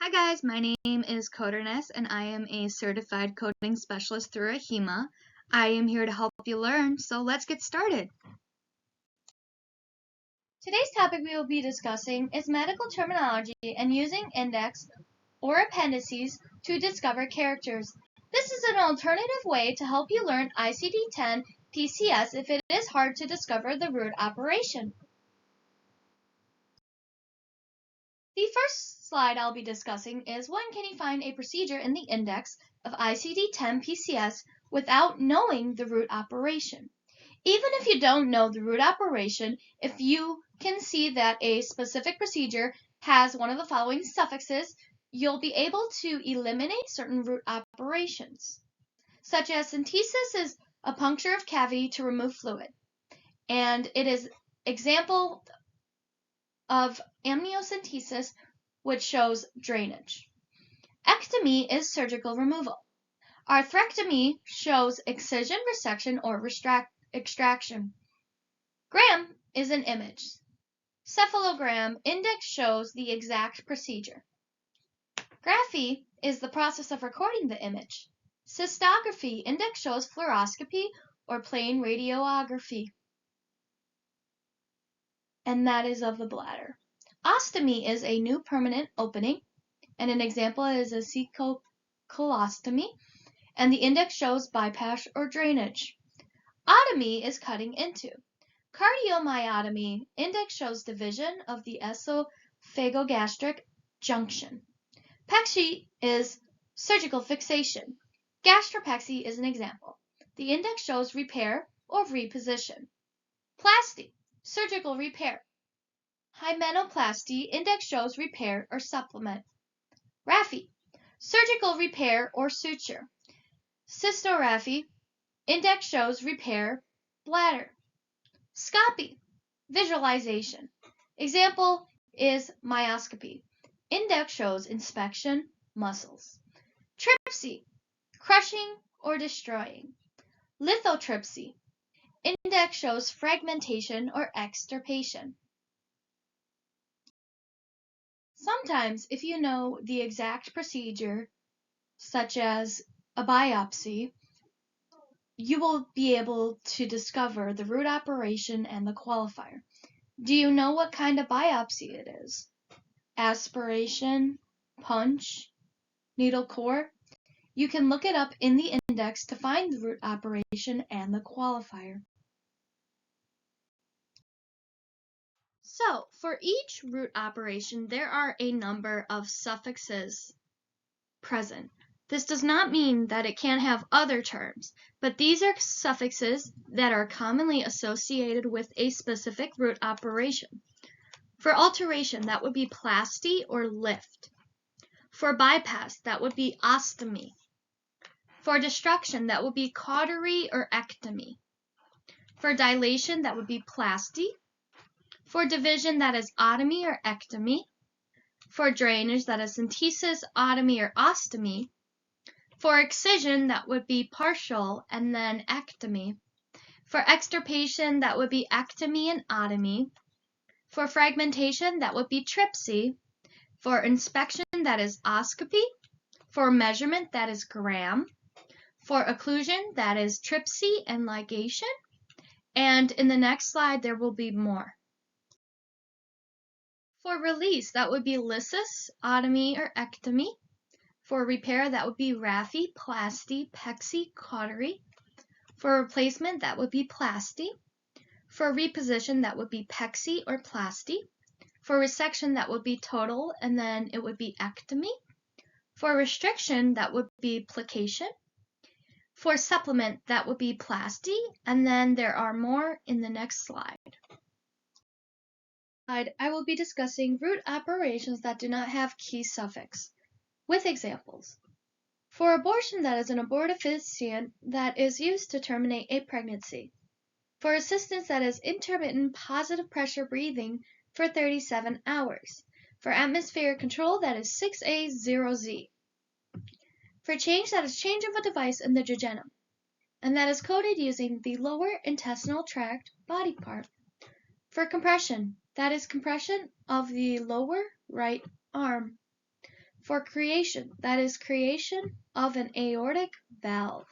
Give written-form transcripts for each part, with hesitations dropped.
Hi guys, my name is Coderness and I am a certified coding specialist through AHEMA. I am here to help you learn, so let's get started. Today's topic we will be discussing is medical terminology and using index or appendices to discover characters. This is an alternative way to help you learn ICD-10-PCS if it is hard to discover the root operation. The first slide I'll be discussing is when can you find a procedure in the index of ICD-10-PCS without knowing the root operation. Even if you don't know the root operation, if you can see that a specific procedure has one of the following suffixes, you'll be able to eliminate certain root operations, such as centesis is a puncture of cavity to remove fluid, and it is example of amniocentesis, which shows drainage. Ectomy is surgical removal. Arthrectomy shows excision, resection, or extraction. Gram is an image. Cephalogram index shows the exact procedure. Rrhaphy is the process of recording the image. Cystography index shows fluoroscopy or plain radiography, and that is of the bladder. Ostomy is a new permanent opening, and an example is a colostomy, and the index shows bypass or drainage. Otomy is cutting into. Cardiomyotomy index shows division of the esophagogastric junction. Pexy is surgical fixation. Gastropexy is an example. The index shows repair or reposition. Plasty, surgical repair. Hymenoplasty index shows repair or supplement. Rrhaphy, surgical repair or suture. Cystography, index shows repair, bladder. Scopy, visualization. Example is myoscopy. Index shows inspection, muscles. Tripsy, crushing or destroying. Lithotripsy, index shows fragmentation or extirpation. Sometimes, if you know the exact procedure, such as a biopsy, you will be able to discover the root operation and the qualifier. Do you know what kind of biopsy it is? Aspiration, punch, needle core? You can look it up in the index to find the root operation and the qualifier. So, for each root operation, there are a number of suffixes present. This does not mean that it can't have other terms, but these are suffixes that are commonly associated with a specific root operation. For alteration, that would be plasty or lift. For bypass, that would be ostomy. For destruction, that would be cautery or ectomy. For dilation, that would be plasty. For division, that is otomy or ectomy. For drainage, that is centesis, otomy, or ostomy. For excision, that would be partial and then ectomy. For extirpation, that would be ectomy and otomy. For fragmentation, that would be tripsy. For inspection, that is oscopy. For measurement, that is gram. For occlusion, that is tripsy and ligation. And in the next slide, there will be more. For release, that would be lysis, otomy, or ectomy. For repair, that would be rrhaphy, plasty, pexy, cautery. For replacement, that would be plasty. For reposition, that would be pexy or plasty. For resection, that would be total, and then it would be ectomy. For restriction, that would be plication. For supplement, that would be plasty, and then there are more in the next slide. I will be discussing root operations that do not have key suffix, with examples. For abortion, that is an abortifacient that is used to terminate a pregnancy. For assistance, that is intermittent positive pressure breathing for 37 hours. For atmospheric control, that is 6A0Z. For change, that is change of a device in the jejunum, and that is coded using the lower intestinal tract body part. For compression, that is compression of the lower right arm. For creation, that is creation of an aortic valve.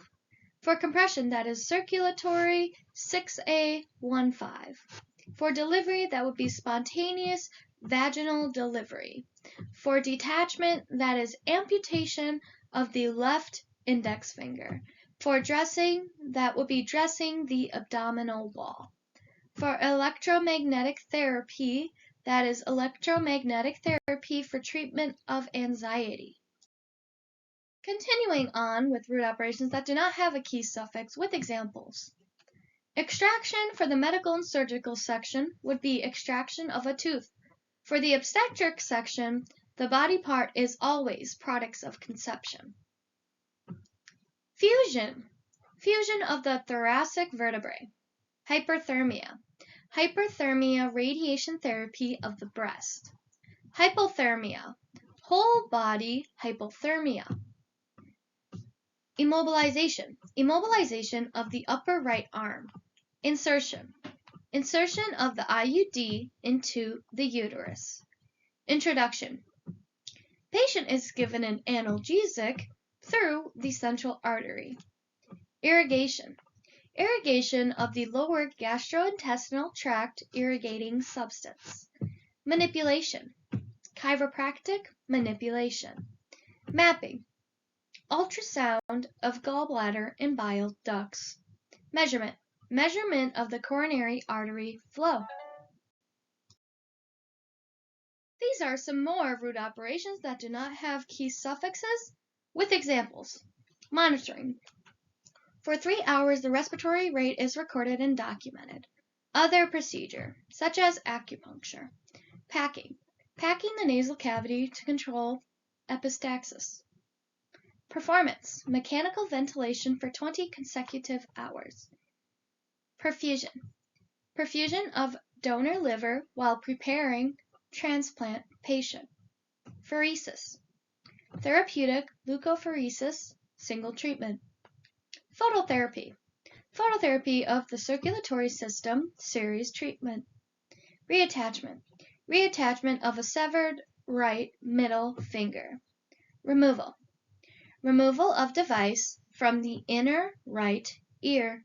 For compression, that is circulatory 6A15. For delivery, that would be spontaneous vaginal delivery. For detachment, that is amputation of the left index finger. For dressing, that would be dressing the abdominal wall. For electromagnetic therapy, that is electromagnetic therapy for treatment of anxiety. Continuing on with root operations that do not have a key suffix with examples. Extraction for the medical and surgical section would be extraction of a tooth. For the obstetric section, the body part is always products of conception. Fusion. Fusion of the thoracic vertebrae. Hyperthermia. Hyperthermia radiation therapy of the breast. Hypothermia. Whole body hypothermia. Immobilization. Immobilization of the upper right arm. Insertion. Insertion of the IUD into the uterus. Introduction. Patient is given an analgesic through the central artery. Irrigation. Irrigation of the lower gastrointestinal tract irrigating substance. Manipulation. Chiropractic manipulation. Mapping. Ultrasound of gallbladder and bile ducts. Measurement. Measurement of the coronary artery flow. These are some more root operations that do not have key suffixes with examples. Monitoring. For 3 hours, the respiratory rate is recorded and documented. Other procedure, such as acupuncture. Packing. Packing the nasal cavity to control epistaxis. Performance. Mechanical ventilation for 20 consecutive hours. Perfusion. Perfusion of donor liver while preparing transplant patient. Pheresis. Therapeutic leukapheresis, single treatment. Phototherapy. Phototherapy of the circulatory system, series treatment. Reattachment. Reattachment of a severed right middle finger. Removal. Removal of device from the inner right ear.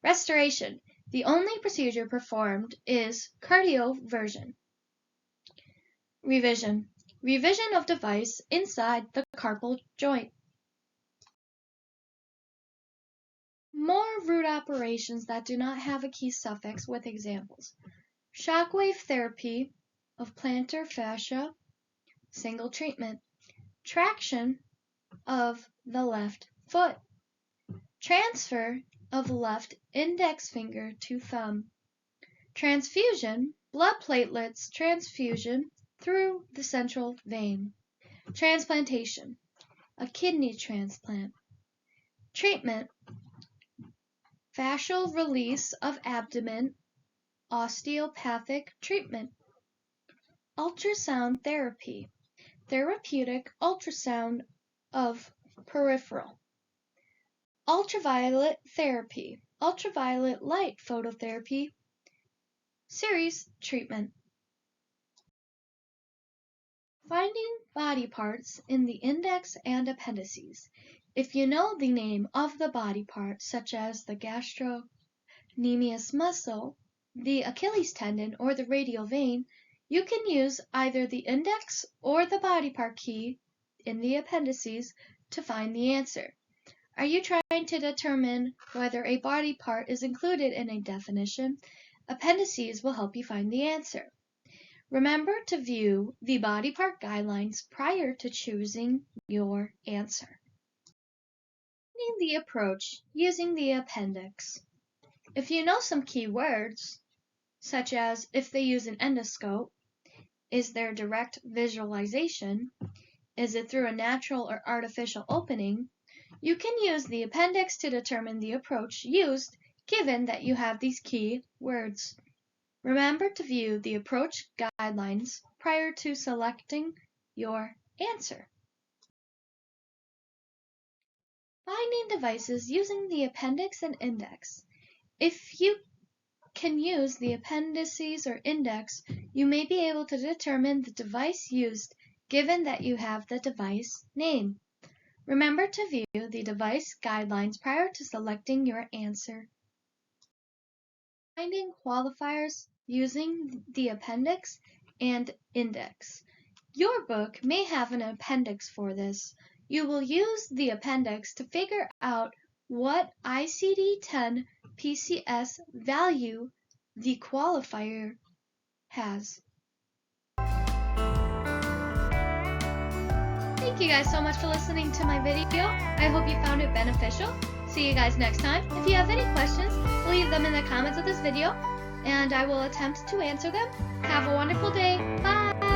Restoration. The only procedure performed is cardioversion. Revision. Revision of device inside the carpal joint. More root operations that do not have a key suffix with examples. Shockwave therapy of plantar fascia, single treatment. Traction of the left foot. Transfer of left index finger to thumb. Transfusion, blood platelets transfusion through the central vein. Transplantation, a kidney transplant. Treatment, fascial release of abdomen, osteopathic treatment. Ultrasound therapy, therapeutic ultrasound of peripheral. Ultraviolet therapy, ultraviolet light phototherapy, series treatment. Finding body parts in the index and appendices. If you know the name of the body part, such as the gastrocnemius muscle, the Achilles tendon, or the radial vein, you can use either the index or the body part key in the appendices to find the answer. Are you trying to determine whether a body part is included in a definition? Appendices will help you find the answer. Remember to view the body part guidelines prior to choosing your answer. Finding the approach using the appendix. If you know some key words, such as if they use an endoscope, is there direct visualization, is it through a natural or artificial opening, you can use the appendix to determine the approach used given that you have these key words. Remember to view the approach guidelines prior to selecting your answer. Finding devices using the appendix and index. If you can use the appendices or index, you may be able to determine the device used given that you have the device name. Remember to view the device guidelines prior to selecting your answer. Finding qualifiers using the appendix and index. Your book may have an appendix for this. You will use the appendix to figure out what ICD-10-PCS value the qualifier has. Thank you guys so much for listening to my video. I hope you found it beneficial. See you guys next time. If you have any questions, leave them in the comments of this video, and I will attempt to answer them. Have a wonderful day. Bye!